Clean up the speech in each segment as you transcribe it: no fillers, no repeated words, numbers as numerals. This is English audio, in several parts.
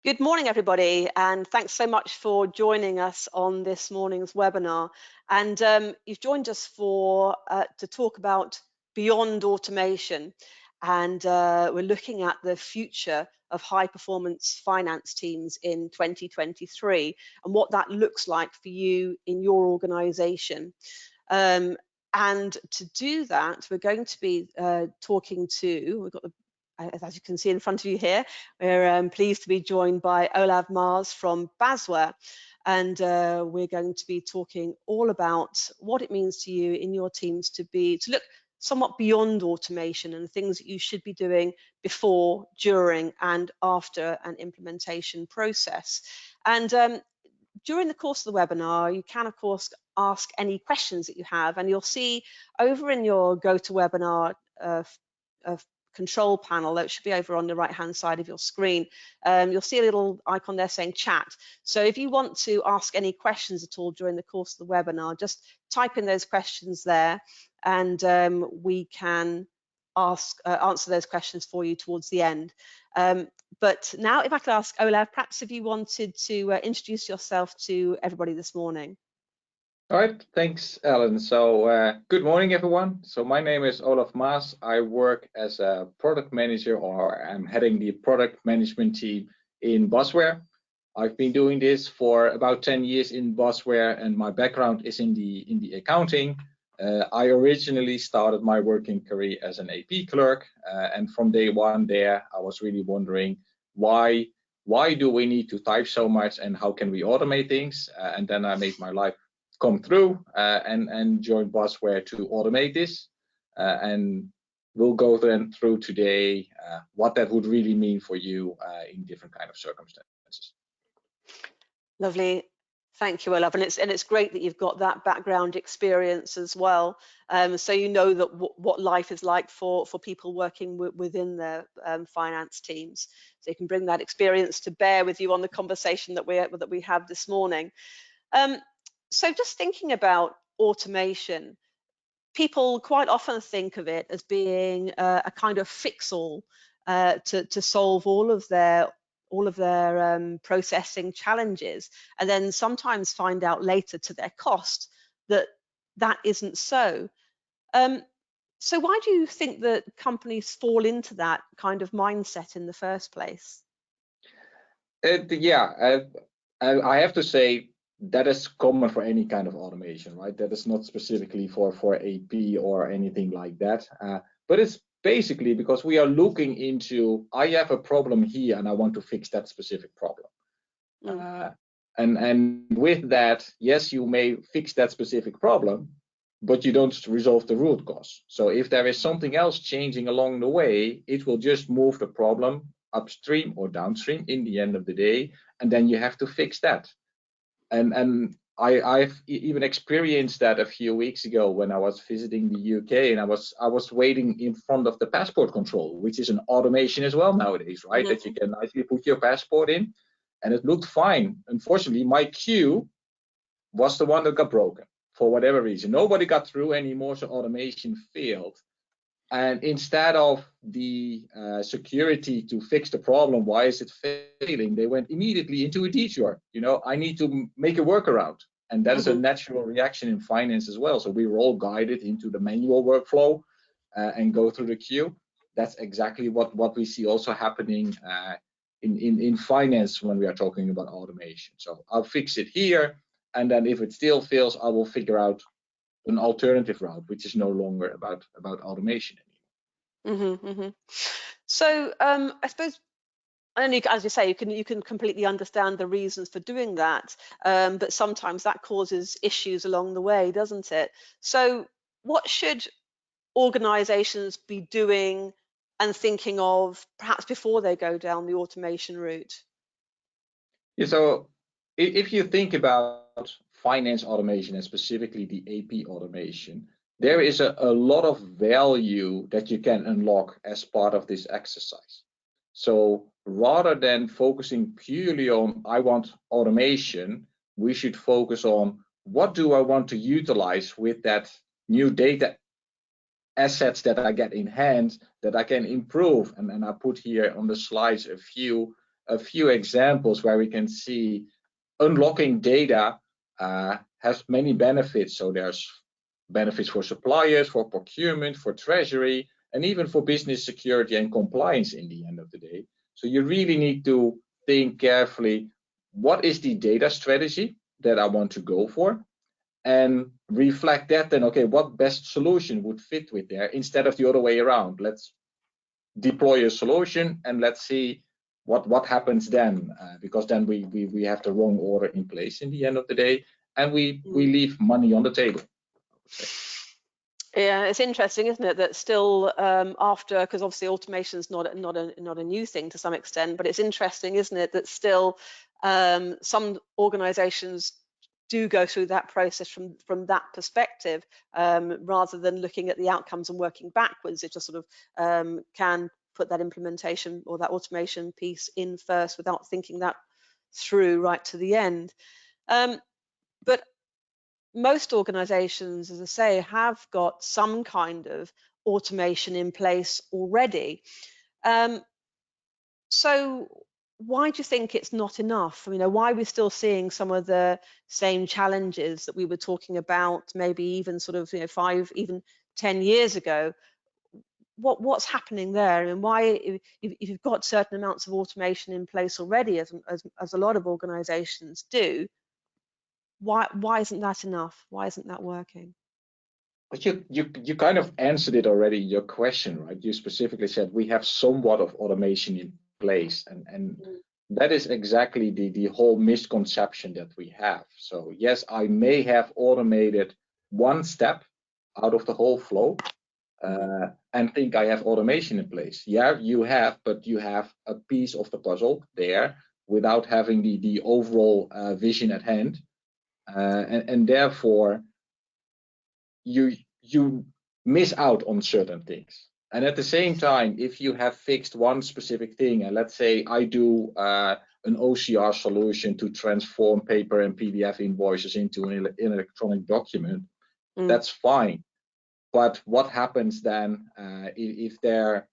Good morning, everybody, and thanks so much for joining us on this morning's webinar. And you've joined us to talk about beyond automation, and we're looking at the future of high-performance finance teams in 2023 and what that looks like for you in your organisation. And to do that, we're going to be talking to, we've got the as you can see in front of you here, we're pleased to be joined by Olav Mars from Basware, and we're going to be talking all about what it means to you in your teams to look somewhat beyond automation and things that you should be doing before, during, and after an implementation process. And during the course of the webinar, you can, of course, ask any questions that you have, and you'll see over in your GoToWebinar control panel, that should be over on the right hand side of your screen, you'll see a little icon there saying chat. So if you want to ask any questions at all during the course of the webinar, just type in those questions there, and we can answer those questions for you towards the end. But now, if I could ask Olav, perhaps if you wanted to introduce yourself to everybody this morning. All right, thanks, Ellen. So good morning, everyone. So my name is Olav Mars. I work as a product manager, or I'm heading the product management team in Basware. I've been doing this for about 10 years in Basware, and my background is in the accounting. I originally started my working career as an AP clerk, and from day one there, I was really wondering why do we need to type so much, and how can we automate things? And then I made my life come through and join Basware to automate this, and we'll go then through today what that would really mean for you in different kind of circumstances. Lovely, thank you, Olav, and it's great that you've got that background experience as well, so you know that what life is like for people working within their finance teams, so you can bring that experience to bear with you on the conversation that we have this morning. So just thinking about automation, people quite often think of it as being a kind of fix-all to solve all of their processing challenges, and then sometimes find out later to their cost that that isn't so. So why do you think that companies fall into that kind of mindset in the first place? I have to say, that is common for any kind of automation, right? That is not specifically for AP or anything like that. But it's basically because we are looking into, I have a problem here and I want to fix that specific problem. And with that, yes, you may fix that specific problem, but you don't resolve the root cause. So if there is something else changing along the way, it will just move the problem upstream or downstream in the end of the day, and then you have to fix that. And I've even experienced that a few weeks ago when I was visiting the UK, and I was waiting in front of the passport control, which is an automation as well nowadays, right? That you can nicely put your passport in, and it looked fine. Unfortunately, my queue was the one that got broken for whatever reason. Nobody got through anymore, so automation failed. And instead of the security to fix the problem, why is it failing? They went immediately into a detour. You know, I need to make a workaround. And that is a natural reaction in finance as well. So we were all guided into the manual workflow and go through the queue. That's exactly what we see also happening in finance when we are talking about automation. So I'll fix it here, and then if it still fails, I will figure out an alternative route, which is no longer about automation anymore. So I suppose, and as you say, you can completely understand the reasons for doing that, but sometimes that causes issues along the way, doesn't it? So what should organizations be doing and thinking of perhaps before they go down the automation route? Yeah, so if you think about finance automation and specifically the AP automation, there is a lot of value that you can unlock as part of this exercise. So rather than focusing purely on, I want automation, we should focus on, what do I want to utilize with that new data assets that I get in hand that I can improve? And I put here on the slides a few a few examples where we can see unlocking data has many benefits. So there's benefits for suppliers, for procurement, for treasury, and even for business security and compliance in the end of the day. So you really need to think carefully, what is the data strategy that I want to go for? And reflect that then, okay, what best solution would fit with there, instead of the other way around. Let's deploy a solution and let's see what happens then, because then we have the wrong order in place in the end of the day, and we leave money on the table. Yeah, it's interesting, isn't it, that still after, because obviously automation is not a new thing to some extent, but it's interesting, isn't it, that still some organizations do go through that process from that perspective, rather than looking at the outcomes and working backwards. It just sort of can put that implementation or that automation piece in first without thinking that through right to the end. But most organizations, as I say, have got some kind of automation in place already. So why do you think it's not enough? I mean, why are we still seeing some of the same challenges that we were talking about, maybe even sort of 5, even 10 years ago? What's happening there, and why, if you've got certain amounts of automation in place already, as a lot of organizations do, why isn't that enough? Why isn't that working? But you kind of answered it already, your question, right? You specifically said we have somewhat of automation in place, and that is exactly the whole misconception that we have. So yes, I may have automated one step out of the whole flow, and think I have automation in place. Yeah, you have, but you have a piece of the puzzle there without having the overall vision at hand, and therefore you miss out on certain things. And at the same time, if you have fixed one specific thing, and let's say I do an OCR solution to transform paper and PDF invoices into an electronic document, that's fine. But what happens then if there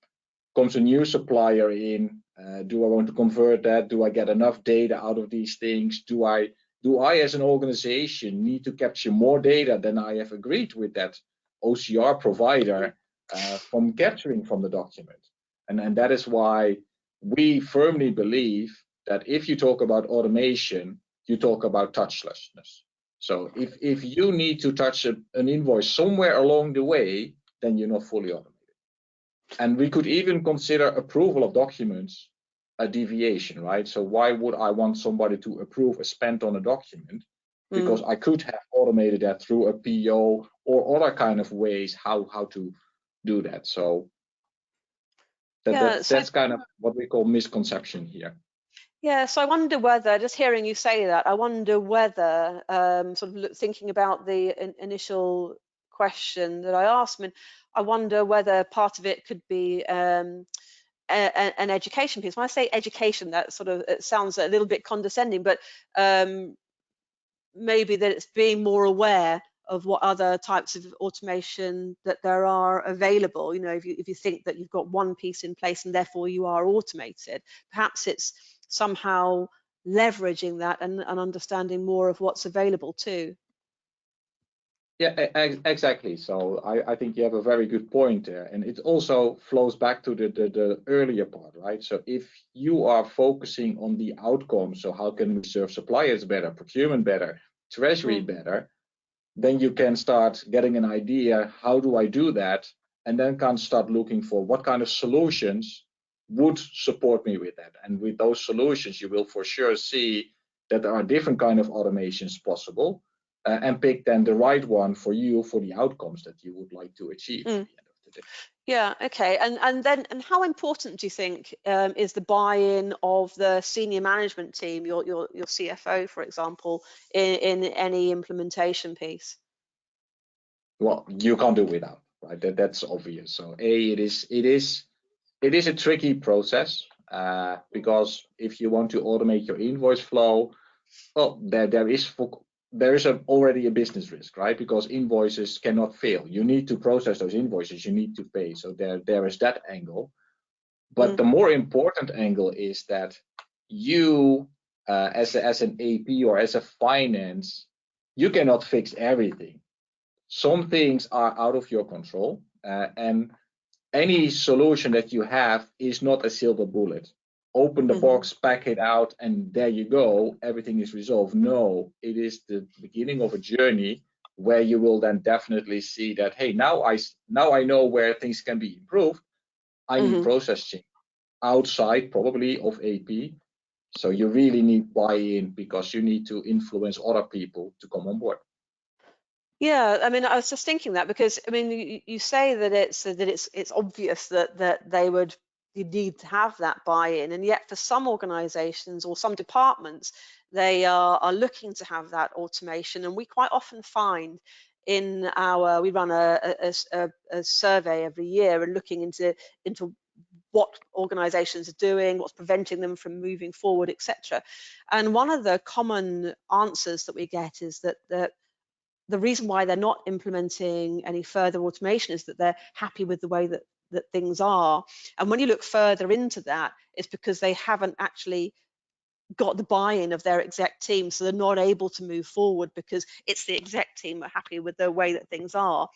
comes a new supplier in? Do I want to convert that? Do I get enough data out of these things? Do I as an organization need to capture more data than I have agreed with that OCR provider from capturing from the document? And that is why we firmly believe that if you talk about automation, you talk about touchlessness. So if you need to touch an invoice somewhere along the way, then you're not fully automated. And we could even consider approval of documents a deviation, right? So why would I want somebody to approve a spend on a document? Because I could have automated that through a PO or other kind of ways how to do that. So that's kind of what we call misconception here. Yeah, so I wonder whether, just hearing you say that, I wonder whether, sort of thinking about the initial question that I asked, I wonder whether part of it could be an education piece. When I say education, that sort of, it sounds a little bit condescending, but maybe that it's being more aware of what other types of automation that there are available. If you think that you've got one piece in place and therefore you are automated, perhaps it's somehow leveraging that and understanding more of what's available too. Yeah, exactly. So I think you have a very good point there, and it also flows back to the earlier part, right? So if you are focusing on the outcome, so how can we serve suppliers better, procurement better, treasury better, then you can start getting an idea, how do I do that? And then can start looking for what kind of solutions would support me with that. And with those solutions, you will for sure see that there are different kind of automations possible, and pick then the right one for you, for the outcomes that you would like to achieve at the end of the day. Yeah, okay. And how important do you think is the buy-in of the senior management team, your CFO, for example, in any implementation piece? Well, you can't do without, right? That's obvious. So it is a tricky process, because if you want to automate your invoice flow, well, there is already a business risk, right? Because invoices cannot fail. You need to process those invoices, you need to pay. So there is that angle. But the more important angle is that you as an AP or as a finance, you cannot fix everything. Some things are out of your control, and any solution that you have is not a silver bullet. Open the box, pack it out, and there you go, everything is resolved. No, it is the beginning of a journey where you will then definitely see that, hey, now I know where things can be improved. I need process change outside probably of AP. So you really need buy-in, because you need to influence other people to come on board. Yeah, I mean, I was just thinking that, because I mean, you say that it's obvious that you need to have that buy-in, and yet for some organisations or some departments, they are looking to have that automation, and we quite often find we run a survey every year and looking into what organizations are doing, what's preventing them from moving forward, etc. And one of the common answers that we get is that the reason why they're not implementing any further automation is that they're happy with the way that things are. And when you look further into that, it's because they haven't actually got the buy-in of their exec team, so they're not able to move forward because it's the exec team are happy with the way that things are.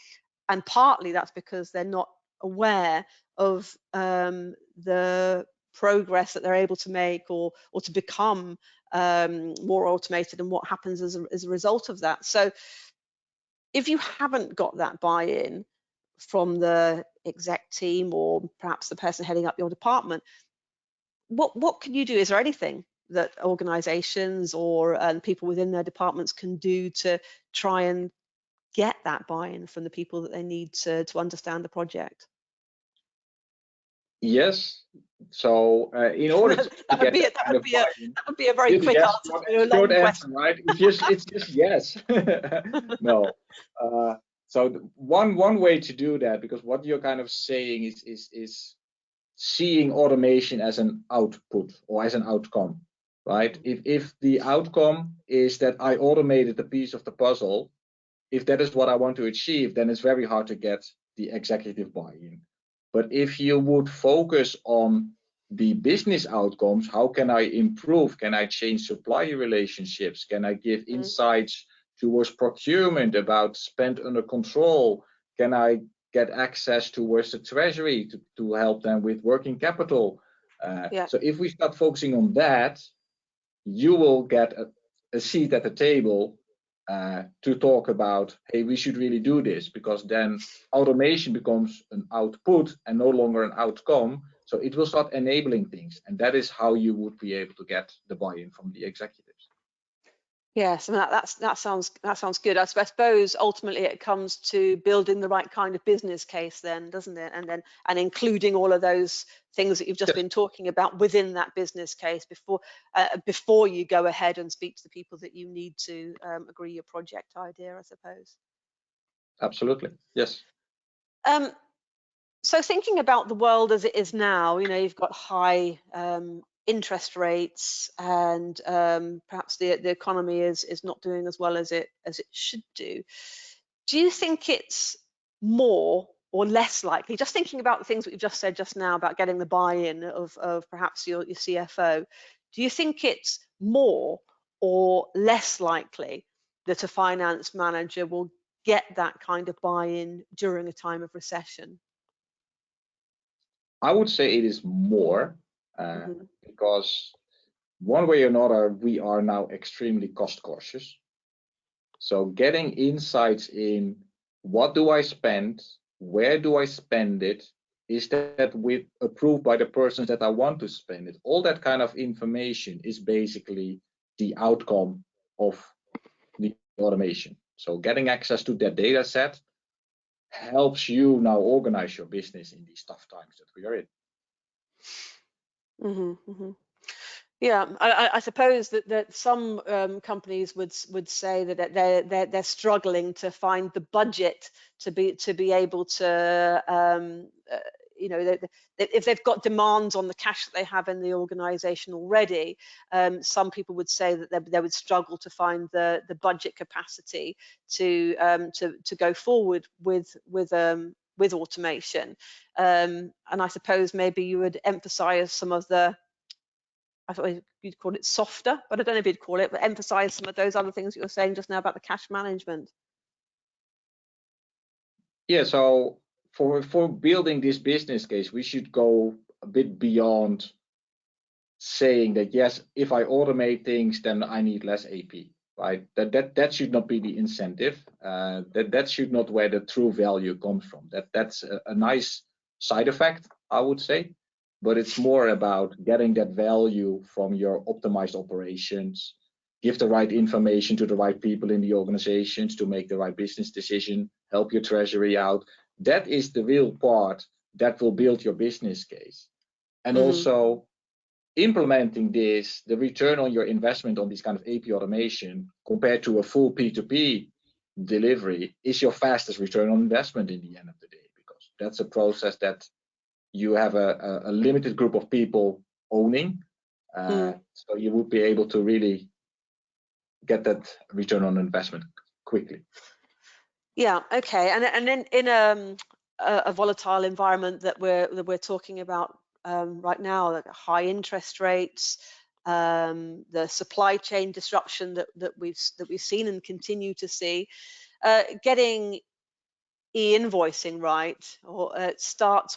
And partly that's because they're not aware of the progress that they're able to make or to become more automated, and what happens as a result of that. So if you haven't got that buy-in from the exec team or perhaps the person heading up your department, what can you do? Is there anything that organizations or people within their departments can do to try and get that buy-in from the people that they need to understand the project? Yes. So in order to get that kind of buy-in, that would be a very quick yes, answer to a long short answer, question. right? It's just yes. No. So one way to do that, because what you're kind of saying is seeing automation as an output or as an outcome, right? If the outcome is that I automated a piece of the puzzle, if that is what I want to achieve, then it's very hard to get the executive buy-in. But if you would focus on the business outcomes, how can I improve? Can I change supplier relationships? Can I give insights towards procurement about spend under control? Can I get access towards the treasury to help them with working capital? So if we start focusing on that, you will get a seat at the table to talk about, hey, we should really do this, because then automation becomes an output and no longer an outcome. So it will start enabling things, and that is how you would be able to get the buy-in from the executives. Yes, I mean, that sounds good. I suppose ultimately it comes to building the right kind of business case, then, doesn't it? And including all of those things that you've just been talking about within that business case before you go ahead and speak to the people that you need to agree your project idea, I suppose. Absolutely, yes. So thinking about the world as it is now, you've got high interest rates, and perhaps the economy is not doing as well as it should do. Do you think it's more or less likely, just thinking about the things that you've just said just now about getting the buy-in of perhaps your CFO, do you think it's more or less likely that a finance manager will get that kind of buy-in during a time of recession? I would say it is more, because one way or another, we are now extremely cost cautious. So getting insights in what do I spend, where do I spend it, is that approved by the persons that I want to spend it. All that kind of information is basically the outcome of the automation. So getting access to that data set helps you now organize your business in these tough times that we are in. Yeah, I suppose that some companies would say that they're struggling to find the budget to be able to if they've got demands on the cash that they have in the organization already, some people would say that they would struggle to find the budget capacity to go forward with automation. And I suppose maybe you would emphasize some of the I thought you'd call it softer, but I don't know if you'd call it, but emphasize some of those other things that you were saying just now about the cash management. Yeah, so for building this business case, we should go a bit beyond saying that, yes, if I automate things, then I need less AP, right? That should not be the incentive. That should not where the true value comes from. That's a nice side effect, I would say, but it's more about getting that value from your optimized operations, give the right information to the right people in the organizations to make the right business decision, help your treasury out. That is the real part that will build your business case. And also implementing this, the return on your investment on this kind of AP automation compared to a full P2P delivery is your fastest return on investment in the end of the day, because that's a process that you have a limited group of people owning. So you would be able to really get that return on investment quickly. Yeah, okay. And then in a volatile environment that we're talking about right now, like high interest rates, the supply chain disruption that we've seen and continue to see, getting e-invoicing right, or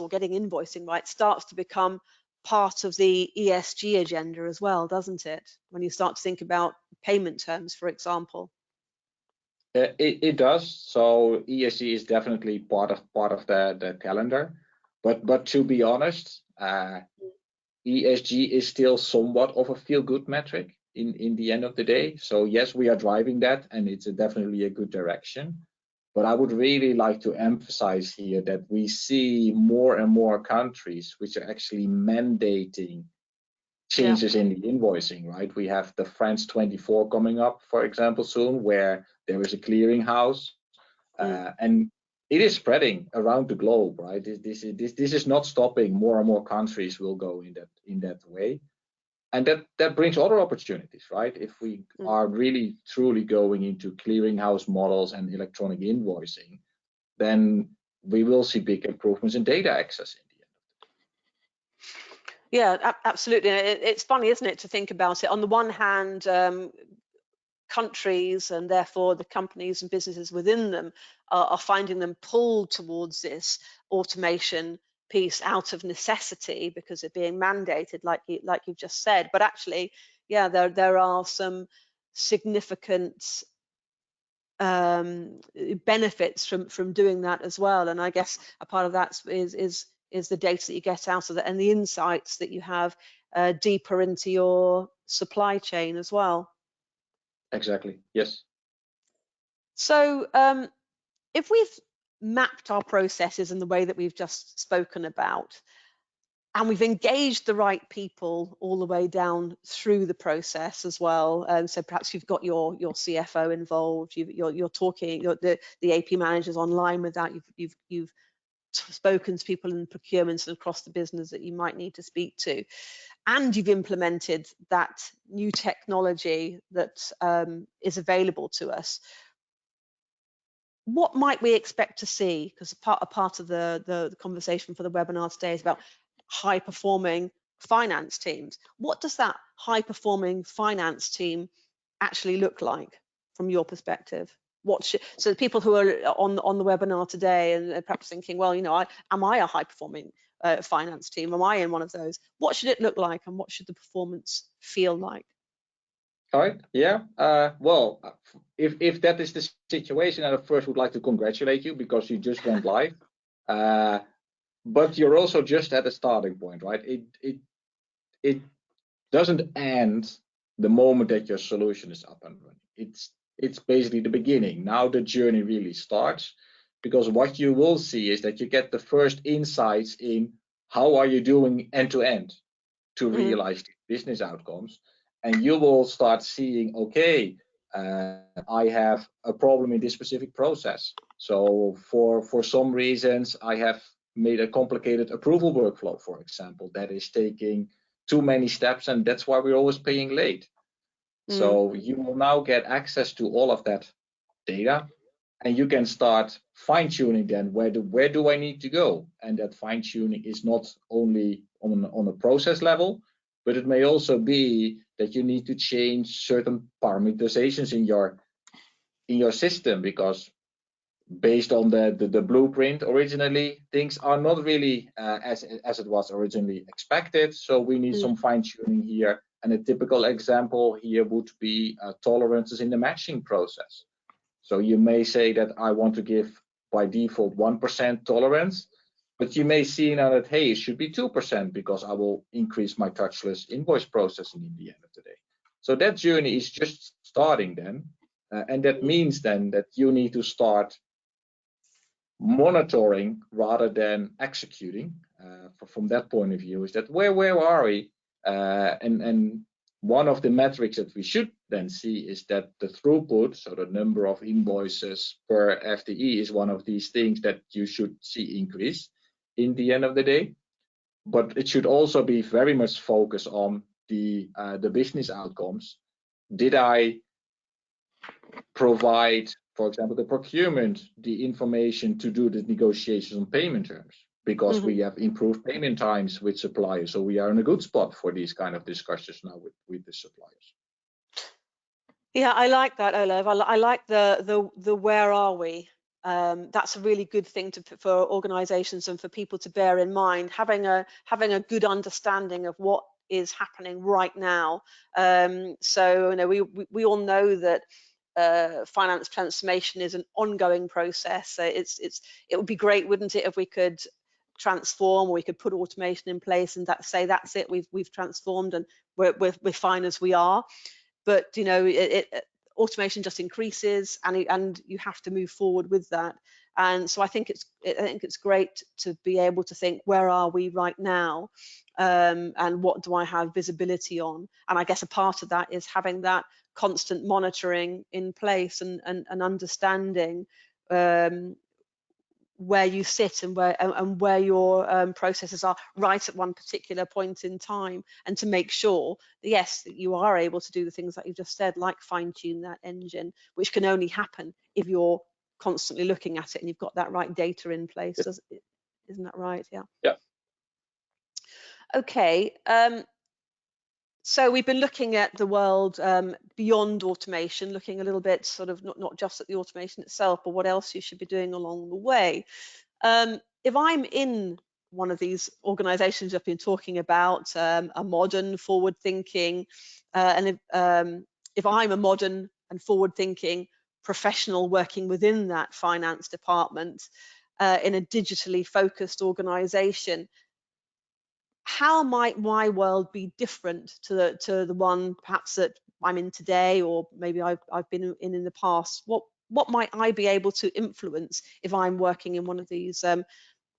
getting invoicing right starts to become part of the ESG agenda as well, doesn't it? When you start to think about payment terms, for example. It does. So ESG is definitely part of the calendar, but to be honest, ESG is still somewhat of a feel-good metric in the end of the day. So yes, we are driving that, and it's definitely a good direction. But I would really like to emphasize here that we see more and more countries which are actually mandating changes in the invoicing, right? We have the France 24 coming up, for example, soon, where there is a clearinghouse, and it is spreading around the globe, right? This is not stopping. More and more countries will go in that way, and that brings other opportunities, right? If we are really truly going into clearinghouse models and electronic invoicing, then we will see big improvements in data access. Yeah, absolutely. It's funny, isn't it, to think about it. On the one hand, countries and therefore the companies and businesses within them are finding them pulled towards this automation piece out of necessity because it's being mandated, like you've just said. But actually, yeah, there are some significant benefits from doing that as well. And I guess a part of that is the data that you get out of it and the insights that you have deeper into your supply chain as well. Exactly, yes. So if we've mapped our processes in the way that we've just spoken about, and we've engaged the right people all the way down through the process as well. So perhaps you've got your CFO involved. You're talking. The AP managers online with that. You've spoken to people in procurement and across the business that you might need to speak to, and you've implemented that new technology that is available to us. What might we expect to see? Because a part of the conversation for the webinar today is about high-performing finance teams. What does that high-performing finance team actually look like from your perspective? So the people who are on the webinar today and perhaps thinking, well, you know, am I a high-performing finance team? Am I in one of those? What should it look like, and what should the performance feel like? All right. Yeah. Well, if that is the situation, I first would like to congratulate you because you just went live. But you're also just at a starting point, right? It doesn't end the moment that your solution is up and running. It's basically the beginning. Now the journey really starts, because what you will see is that you get the first insights in how are you doing end to end to realize business outcomes, and you will start seeing, okay, I have a problem in this specific process. So for some reasons, I have made a complicated approval workflow, for example, that is taking too many steps, and that's why we're always paying late. So you will now get access to all of that data, and you can start fine-tuning then where do I need to go. And that fine-tuning is not only on a process level, but it may also be that you need to change certain parameterizations in your system, because based on the blueprint originally, things are not really as it was originally expected. So we need some fine tuning here. And a typical example here would be tolerances in the matching process. So you may say that I want to give by default 1% tolerance, but you may see now that, hey, it should be 2% because I will increase my touchless invoice processing in the end of the day. So that journey is just starting then. And that means then that you need to start monitoring rather than executing. From that point of view, is that where are we? And one of the metrics that we should then see is that the throughput, so the number of invoices per FTE, is one of these things that you should see increase in the end of the day. But it should also be very much focused on the business outcomes. Did I provide, for example, the procurement, the information to do the negotiations on payment terms? Because we have improved payment times with suppliers, so we are in a good spot for these kind of discussions now with the suppliers. Yeah, I like that, Olav. I like the where are we? That's a really good thing for organisations and for people to bear in mind. Having a good understanding of what is happening right now. So you know, we all know that finance transformation is an ongoing process. So it would be great, wouldn't it, if we could transform, or we could put automation in place and say that's it, we've transformed and we're fine as we are. But you know, automation just increases, and you have to move forward with that. And so I think it's great to be able to think, where are we right now, and what do I have visibility on? And I guess a part of that is having that constant monitoring in place and understanding where you sit and where your processes are right at one particular point in time, and to make sure that, yes, that you are able to do the things that you've just said, like fine-tune that engine, which can only happen if you're constantly looking at it and you've got that right data in place. Isn't that right? Yeah. Okay. So we've been looking at the world beyond automation, looking a little bit sort of not just at the automation itself, but what else you should be doing along the way. If I'm in one of these organizations I've been talking about, a modern, forward-thinking, and if I'm a modern and forward-thinking professional working within that finance department in a digitally focused organization, how might my world be different to the one perhaps that I'm in today, or maybe I've been in the past? What might I be able to influence if I'm working in one of these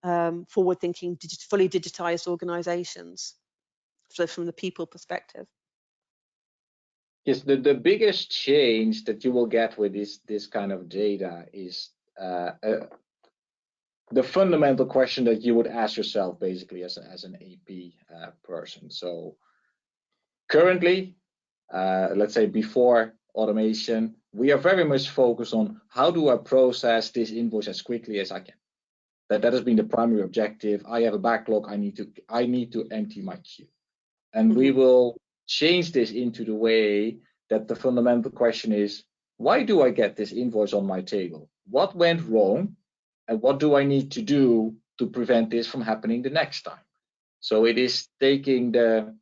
forward-thinking, fully digitized organizations, so from the people perspective? Yes, the biggest change that you will get with this kind of data is the fundamental question that you would ask yourself, basically, as an AP person. So currently, let's say before automation, we are very much focused on how do I process this invoice as quickly as I can. That has been the primary objective. I have a backlog. I need to empty my queue, and we will change this into the way that the fundamental question is, why do I get this invoice on my table? What went wrong? And what do I need to do to prevent this from happening the next time? So it is taking the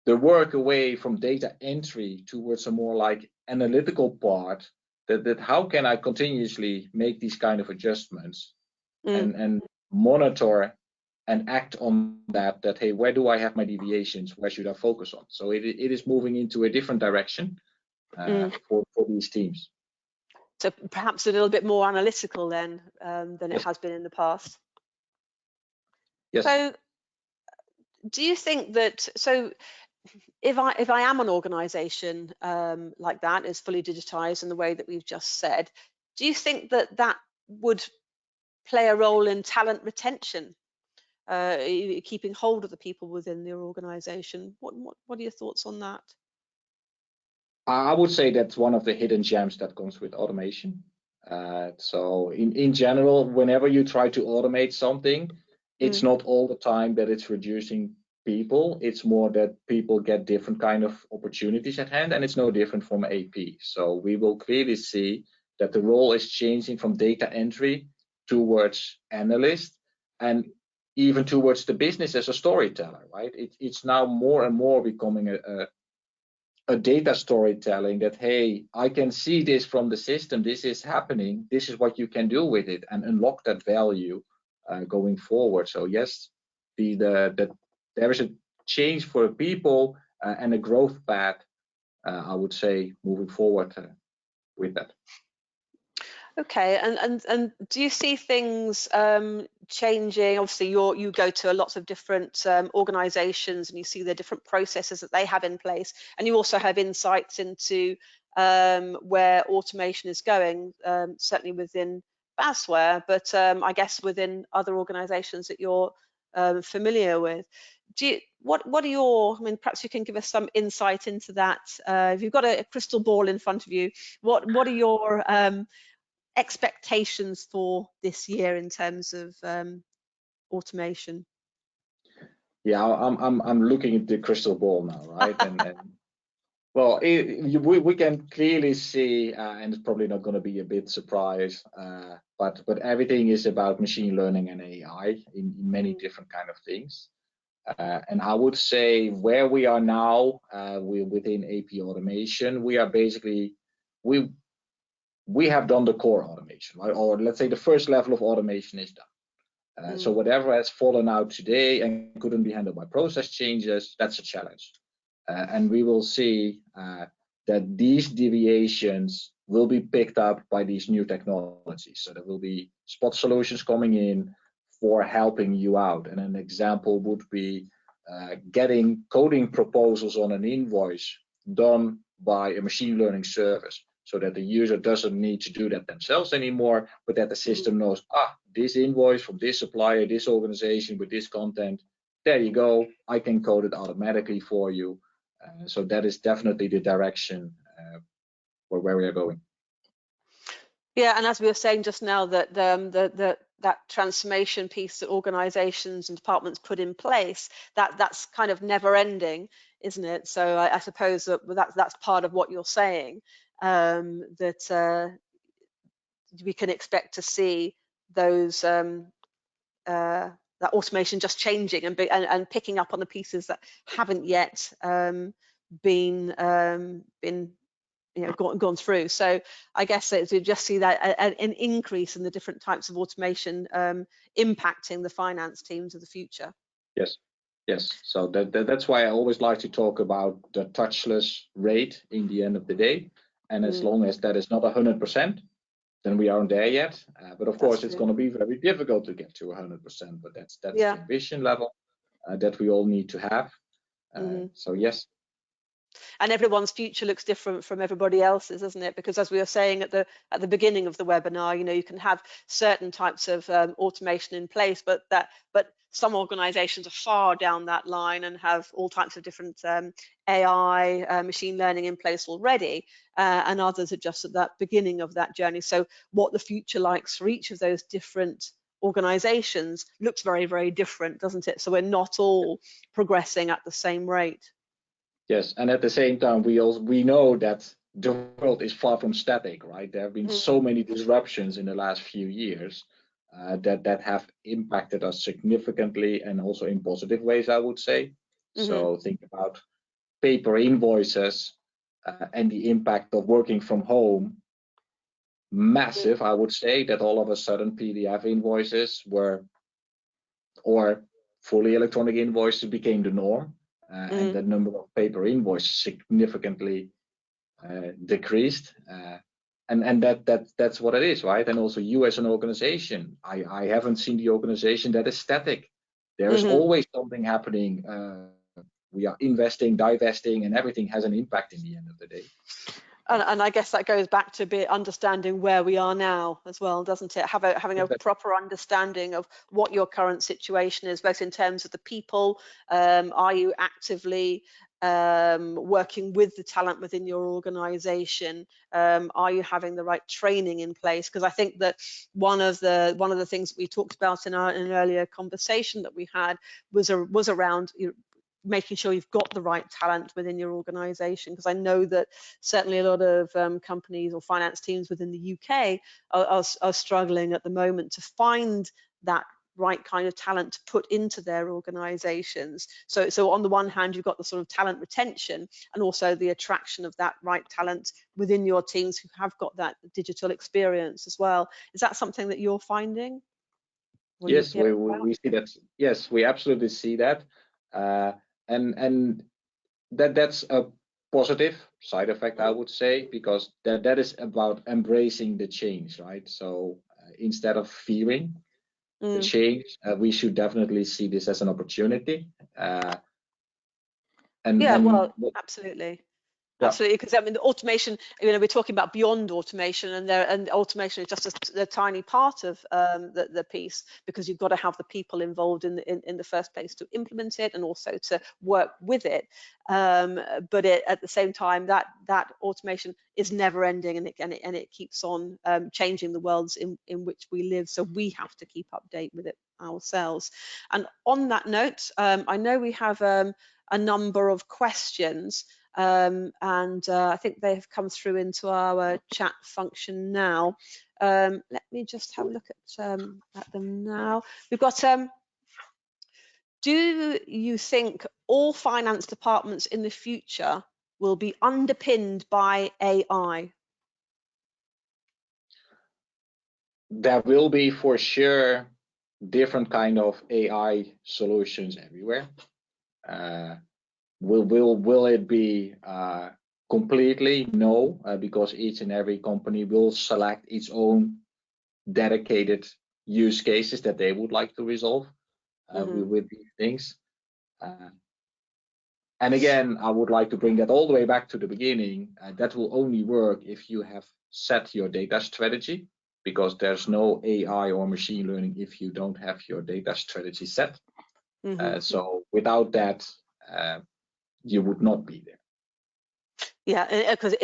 work away from data entry towards a more like analytical part, that how can I continuously make these kind of adjustments and monitor and act on that, hey, where do I have my deviations? Where should I focus on? So it is moving into a different direction for these teams. So perhaps a little bit more analytical then than it has been in the past. Yes. So do you think that, so if I am an organization like that, is fully digitized in the way that we've just said, do you think that would play a role in talent retention, keeping hold of the people within their organization? What are your thoughts on that? I would say that's one of the hidden gems that comes with automation. So in general, whenever you try to automate something, it's not all the time that it's reducing people. It's more that people get different kind of opportunities at hand, and it's no different from AP. So we will clearly see that the role is changing from data entry towards analyst, and even towards the business as a storyteller, right? It's now more and more becoming a data storytelling that, hey, I can see this from the system, this is happening, this is what you can do with it, and unlock that value going forward. So yes, there is a change for people and a growth path, I would say, moving forward with that. Okay, and do you see things changing? Obviously, you go to lots of different organisations, and you see the different processes that they have in place, and you also have insights into where automation is going, certainly within Basware, but I guess within other organisations that you're familiar with. What are your? I mean, perhaps you can give us some insight into that. If you've got a crystal ball in front of you, what are your expectations for this year in terms of automation? Yeah, I'm looking at the crystal ball now, right? and well, we can clearly see, and it's probably not going to be a bit surprise, but everything is about machine learning and AI in many different kind of things. And I would say where we are now, within AP automation, we are basically we have done the core automation, right? Or let's say the first level of automation is done. So whatever has fallen out today and couldn't be handled by process changes, that's a challenge. And we will see that these deviations will be picked up by these new technologies. So there will be spot solutions coming in for helping you out. And an example would be getting coding proposals on an invoice done by a machine learning service, so that the user doesn't need to do that themselves anymore, but that the system knows, this invoice from this supplier, this organization with this content, there you go, I can code it automatically for you. So that is definitely the direction where we are going. Yeah, and as we were saying just now, that that transformation piece that organizations and departments put in place, that's kind of never ending, isn't it? So I suppose that's part of what you're saying, that we can expect to see those that automation just changing and picking up on the pieces that haven't yet been gone through. So I guess we just see that an increase in the different types of automation impacting the finance teams of the future. Yes. So that's why I always like to talk about the touchless rate in the end of the day. And as long as that is not 100%, then we aren't there yet. But of course, it's going to be very difficult to get to 100%. But that's the ambition level that we all need to have. So yes. And everyone's future looks different from everybody else's, isn't it? Because as we were saying at the beginning of the webinar, you can have certain types of automation in place, but some organizations are far down that line and have all types of different AI, machine learning in place already, and others are just at that beginning of that journey. So what the future likes for each of those different organizations looks very, very different, doesn't it? So we're not all progressing at the same rate. Yes, and at the same time, we know that the world is far from static, right? There have been so many disruptions in the last few years that have impacted us significantly, and also in positive ways, I would say. So think about paper invoices and the impact of working from home. Massive, I would say, that all of a sudden PDF invoices or fully electronic invoices became the norm. And the number of paper invoices significantly decreased, and that's what it is, right? And also, you as an organization, I haven't seen the organization that is static. There is always something happening. We are investing, divesting, and everything has an impact in the end of the day. And I guess that goes back to understanding where we are now as well, doesn't it? Having a proper understanding of what your current situation is, both in terms of the people. Are you actively working with the talent within your organization? Are you having the right training in place? Because I think that one of the things that we talked about in an earlier conversation that we had was around making sure you've got the right talent within your organization, because I know that certainly a lot of companies or finance teams within the UK are struggling at the moment to find that right kind of talent to put into their organizations. So on the one hand, you've got the sort of talent retention and also the attraction of that right talent within your teams who have got that digital experience as well. Is that something that you're finding? Yes, we see that. Yes, we absolutely see that. And that's a positive side effect, I would say, because that is about embracing the change, right? So instead of fearing the change, we should definitely see this as an opportunity. Well, absolutely. Yeah. Absolutely, because I mean, the automation, we're talking about beyond automation, and automation is just a tiny part of the piece, because you've got to have the people involved in the first place to implement it and also to work with it. But at the same time, that automation is never ending, and it keeps on changing the worlds in which we live. So we have to keep update with it ourselves. And on that note, I know we have a number of questions. And I think they have come through into our chat function now. Let me just have a look at them now. We've got, do you think all finance departments in the future will be underpinned by AI? There will be, for sure, different kind of AI solutions everywhere. Will it be completely? No, because each and every company will select its own dedicated use cases that they would like to resolve with these things. And again, I would like to bring that all the way back to the beginning. That will only work if you have set your data strategy, because there's no AI or machine learning if you don't have your data strategy set. So without that, you would not be there. Yeah, because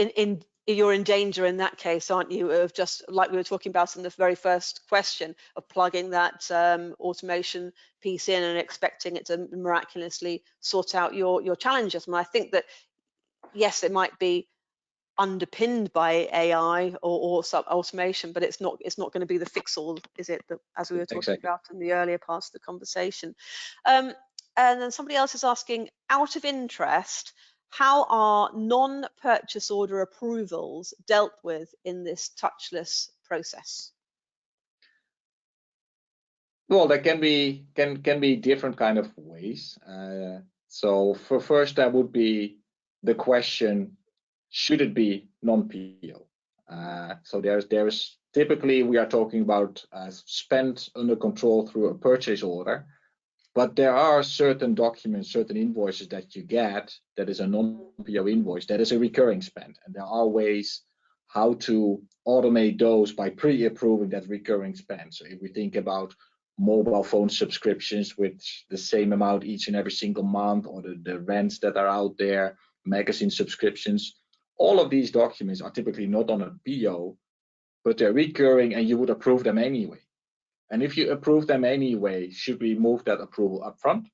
you're in danger in that case, aren't you, of just like we were talking about in the very first question, of plugging that automation piece in and expecting it to miraculously sort out your challenges. And I think that, yes, it might be underpinned by AI or automation, but it's not going to be the fix-all, is it? As we were talking about in the earlier parts of the conversation. And then somebody else is asking, out of interest, how are non-purchase order approvals dealt with in this touchless process? Well, there can be different kind of ways. So for first, that would be the question: should it be non-PO? So there's typically, we are talking about spend under control through a purchase order. But there are certain documents, certain invoices that you get that is a non-PO invoice, that is a recurring spend. And there are ways how to automate those by pre-approving that recurring spend. So if we think about mobile phone subscriptions with the same amount each and every single month, or the rents that are out there, magazine subscriptions, all of these documents are typically not on a PO, but they're recurring and you would approve them anyway. And if you approve them anyway, should we move that approval up front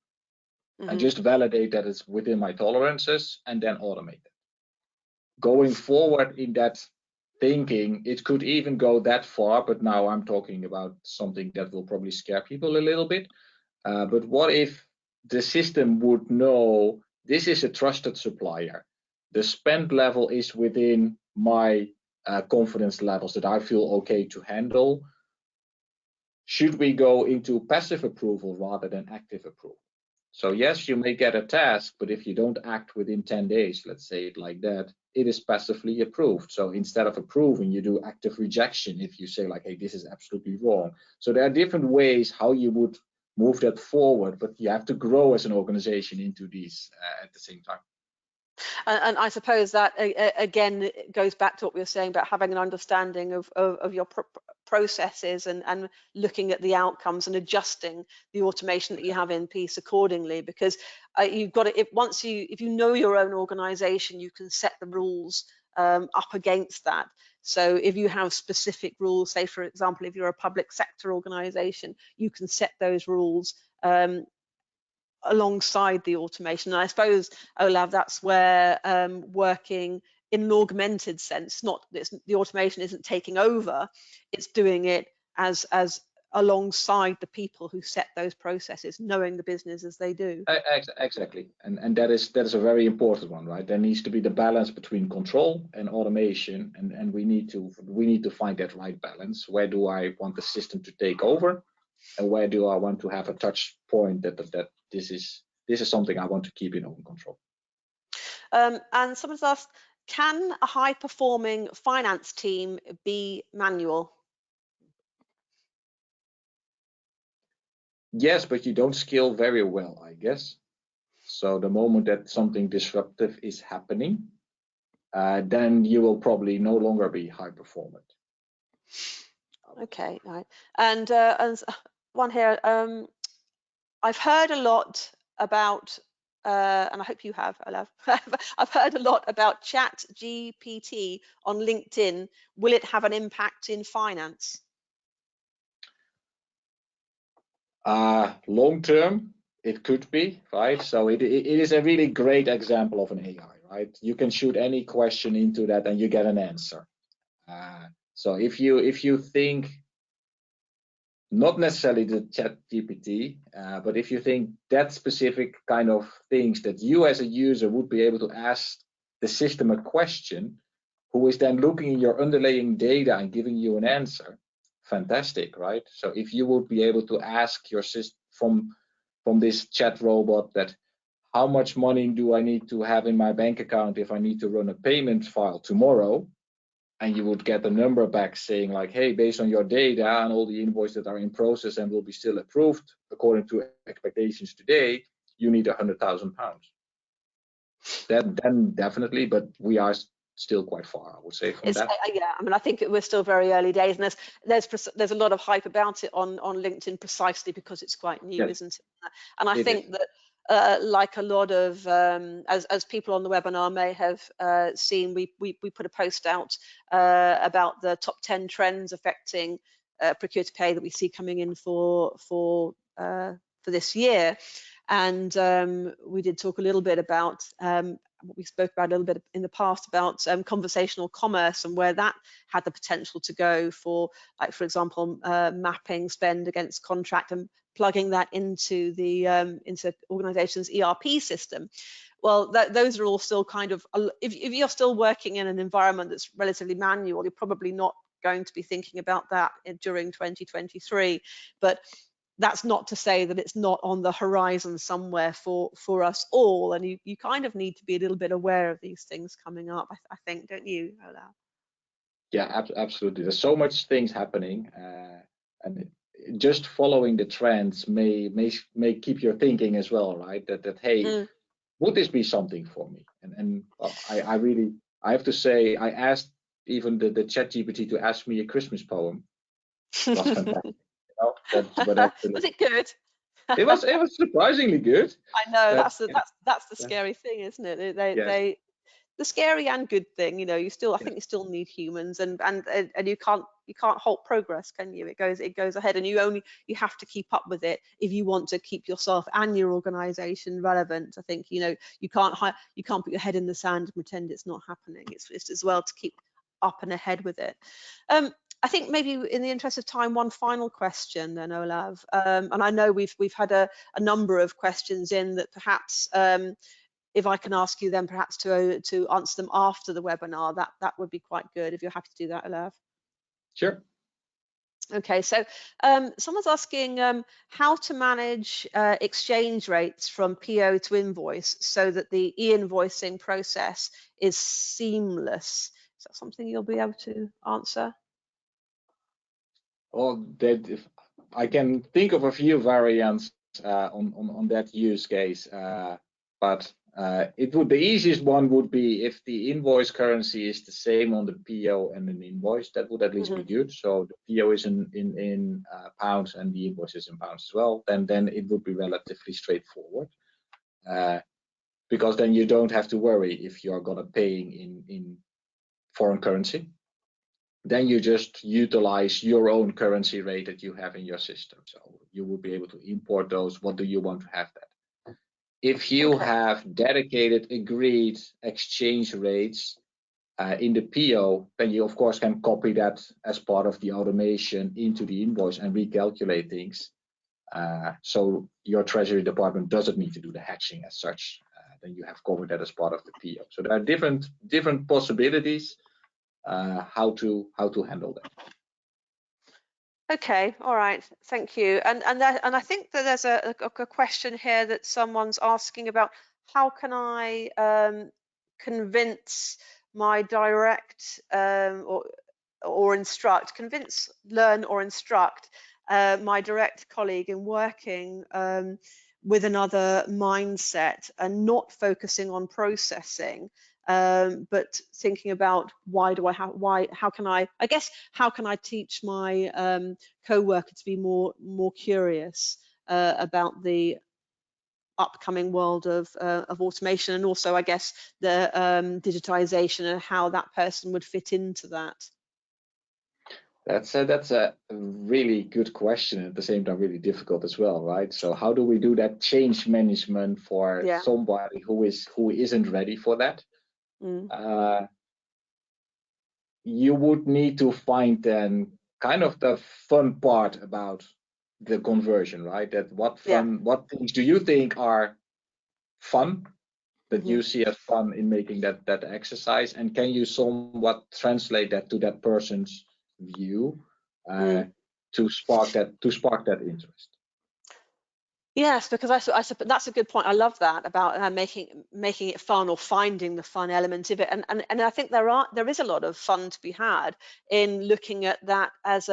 and just validate that it's within my tolerances and then automate it? Going forward in that thinking, it could even go that far, but now I'm talking about something that will probably scare people a little bit. But what if the system would know this is a trusted supplier? The spend level is within my confidence levels that I feel okay to handle. Should we go into passive approval rather than active approval? So yes, you may get a task, but if you don't act within 10 days, let's say it like that, it is passively approved. So instead of approving, you do active rejection if you say like, hey, this is absolutely wrong. So there are different ways how you would move that forward, but you have to grow as an organization into these at the same time. And I suppose that again goes back to what we were saying about having an understanding of your processes and looking at the outcomes and adjusting the automation that you have in piece accordingly, because you've got to, if you know your own organization, you can set the rules up against that. So if you have specific rules, say for example, if you're a public sector organization, you can set those rules alongside the automation. And I suppose, Olav, that's where working in an augmented sense, the automation isn't taking over, it's doing it as alongside the people who set those processes, knowing the business as they do. Exactly, and that is a very important one, right? There needs to be the balance between control and automation, and we need to find that right balance. Where do I want the system to take over, and where do I want to have a touch point that this is something I want to keep in own control. And someone's asked, can a high-performing finance team be manual? Yes, but you don't scale very well, I guess. So the moment that something disruptive is happening, then you will probably no longer be high performant. Okay, right. And one here, I've heard a lot about, and I hope you have, Olav. I've heard a lot about ChatGPT on LinkedIn. Will it have an impact in finance? Long term, it could be, right? So it is a really great example of an AI, right? You can shoot any question into that and you get an answer. So if you think, not necessarily the ChatGPT, but if you think that specific kind of things that you as a user would be able to ask the system a question, who is then looking at your underlying data and giving you an answer, fantastic, right? So if you would be able to ask your system from this chat robot that, how much money do I need to have in my bank account if I need to run a payment file tomorrow? And you would get a number back saying like, hey, based on your data and all the invoices that are in process and will be still approved according to expectations today, you need £100,000. Then definitely, but we are still quite far, I would say, from that. Yeah, I mean, I think we're still very early days, and there's a lot of hype about it on LinkedIn precisely because it's quite new, Yes. isn't it? And I think that like a lot of as people on the webinar may have seen, we put a post out about the top 10 trends affecting procure to pay that we see coming in for this year. And we did talk a little bit about what we spoke about a little bit in the past about conversational commerce and where that had the potential to go for, like, for example, mapping spend against contract and plugging that into the into organizations' ERP system. Well, those are all still kind of, if you're still working in an environment that's relatively manual, you're probably not going to be thinking about that during 2023. But that's not to say that it's not on the horizon somewhere for us all, and you kind of need to be a little bit aware of these things coming up, I think, don't you, Olav? Yeah, absolutely. There's so much things happening, and just following the trends may keep your thinking as well, right? That hey, would this be something for me? And I have to say, I asked even the ChatGPT to ask me a Christmas poem. It was fantastic. Was it good? It was surprisingly good. I know, that's the scary thing, isn't it? The scary and good thing, you know, I think you still need humans, and you can't halt progress, can you? It goes ahead, and you have to keep up with it if you want to keep yourself and your organization relevant. I think, you know, you can't put your head in the sand and pretend it's not happening. It's as well to keep up and ahead with it. I think maybe in the interest of time, one final question then, Olav. And I know we've had a number of questions in that perhaps if I can ask you then perhaps to answer them after the webinar, that would be quite good if you're happy to do that, Olav. Sure. Okay, so someone's asking how to manage exchange rates from PO to invoice so that the e-invoicing process is seamless. Is that something you'll be able to answer? Well, I can think of a few variants on that use case, but the easiest one would be if the invoice currency is the same on the PO and an invoice. That would at least be good. So the PO is in pounds and the invoice is in pounds as well. Then it would be relatively straightforward, because then you don't have to worry if you're gonna paying in foreign currency. Then you just utilize your own currency rate that you have in your system. So you will be able to import those. What do you want to have that? If you Okay. have dedicated, agreed exchange rates in the PO, then you of course can copy that as part of the automation into the invoice and recalculate things. So your treasury department doesn't need to do the hatching as such. Then you have covered that as part of the PO. So there are different possibilities how to handle that. Okay, all right, thank you. And I think that there's a question here that someone's asking about how can I convince my direct or instruct, learn or instruct my direct colleague in working with another mindset and not focusing on processing, but thinking about how can I guess, how can I teach my co-worker to be more curious about the upcoming world of automation, and also I guess the digitization and how that person would fit into that. That's a really good question, at the same time really difficult as well, right? So how do we do that change management for somebody who isn't ready for that? You would need to find then kind of the fun part about the conversion, right? That what things do you think are fun, that you see as fun in making that exercise, and can you somewhat translate that to that person's view to spark that interest? Yes, because I that's a good point. I love that about making it fun, or finding the fun element of it. And I think there is a lot of fun to be had in looking at that as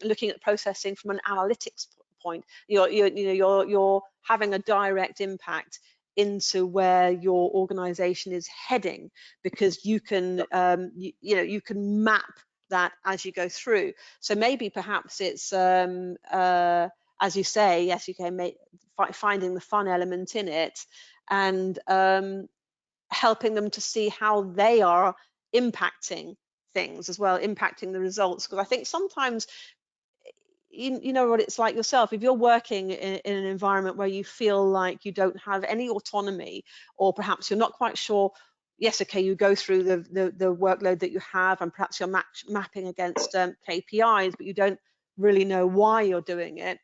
looking at processing from an analytics point. You're having a direct impact into where your organization is heading, because you can you can map that as you go through. So maybe perhaps it's as you say, yes, you can make finding the fun element in it, and helping them to see how they are impacting things as well, impacting the results. Because I think sometimes, you know what it's like yourself, if you're working in an environment where you feel like you don't have any autonomy, or perhaps you're not quite sure, yes, okay, you go through the workload that you have, and perhaps you're mapping against KPIs, but you don't really know why you're doing it.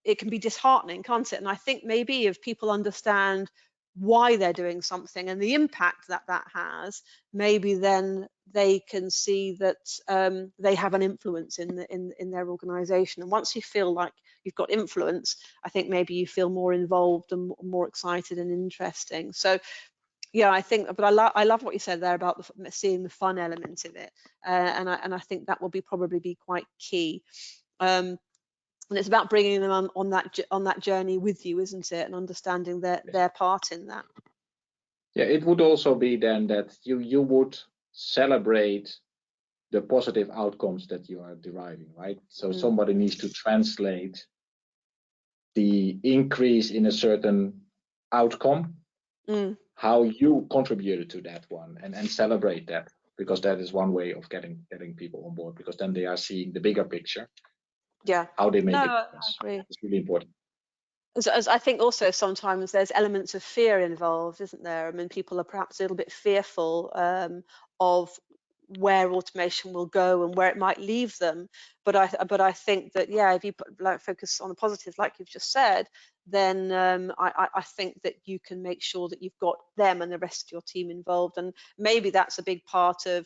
It can be disheartening, can't it? And I think maybe if people understand why they're doing something and the impact that that has, maybe then they can see that they have an influence in their organization. And once you feel like you've got influence, I think maybe you feel more involved and more excited and interesting. So yeah, I think, but I love what you said there about seeing the fun element of it, and I think that will probably be quite key. And it's about bringing them on that journey with you, isn't it? And understanding their part in that. Yeah, it would also be then that you would celebrate the positive outcomes that you are deriving, right? So somebody needs to translate the increase in a certain outcome, how you contributed to that one, and celebrate that, because that is one way of getting people on board, because then they are seeing the bigger picture. Yeah, how they make it. I agree. It's really important. As I think also sometimes there's elements of fear involved, isn't there? I mean, people are perhaps a little bit fearful of where automation will go and where it might leave them. But I think that, yeah, if you focus on the positives, like you've just said, then I think that you can make sure that you've got them and the rest of your team involved. And maybe that's a big part of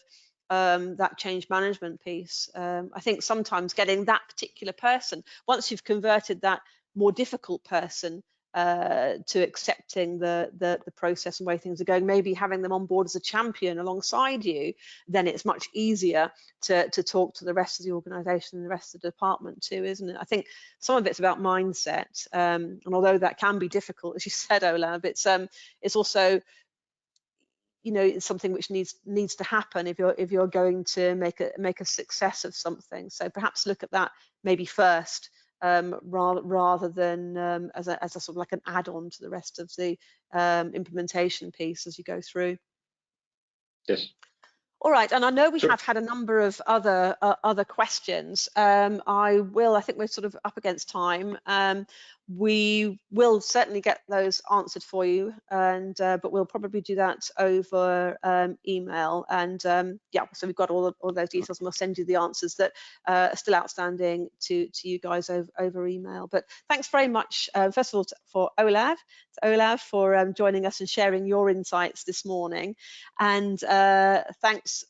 that change management piece. I think sometimes getting that particular person, once you've converted that more difficult person to accepting the process and way things are going, maybe having them on board as a champion alongside you, then it's much easier to talk to the rest of the organization and the rest of the department too, isn't it? I think some of it's about mindset, and although that can be difficult, as you said, Olav, it's also, you know, it's something which needs to happen if you're going to make a success of something. So perhaps look at that maybe first, rather than as a sort of like an add-on to the rest of the implementation piece as you go through. Yes. All right, and I know we have had a number of other questions. I think we're sort of up against time, we will certainly get those answered for you, and but we'll probably do that over email. And yeah, so we've got all those details, and we'll send you the answers that are still outstanding to you guys over email. But thanks very much, first of all, for Olav for joining us and sharing your insights this morning, and thanks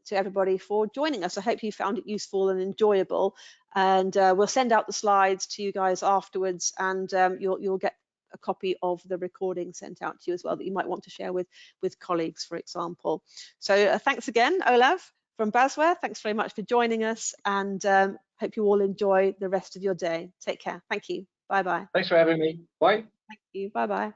to everybody for joining us. I hope you found it useful and enjoyable, and we'll send out the slides to you guys afterwards, and you'll get a copy of the recording sent out to you as well that you might want to share with colleagues, for example. So thanks again, Olav from Basware. Thanks very much for joining us, and hope you all enjoy the rest of your day. Take care. Thank you. Bye-bye. Thanks for having me. Bye. Thank you. Bye-bye.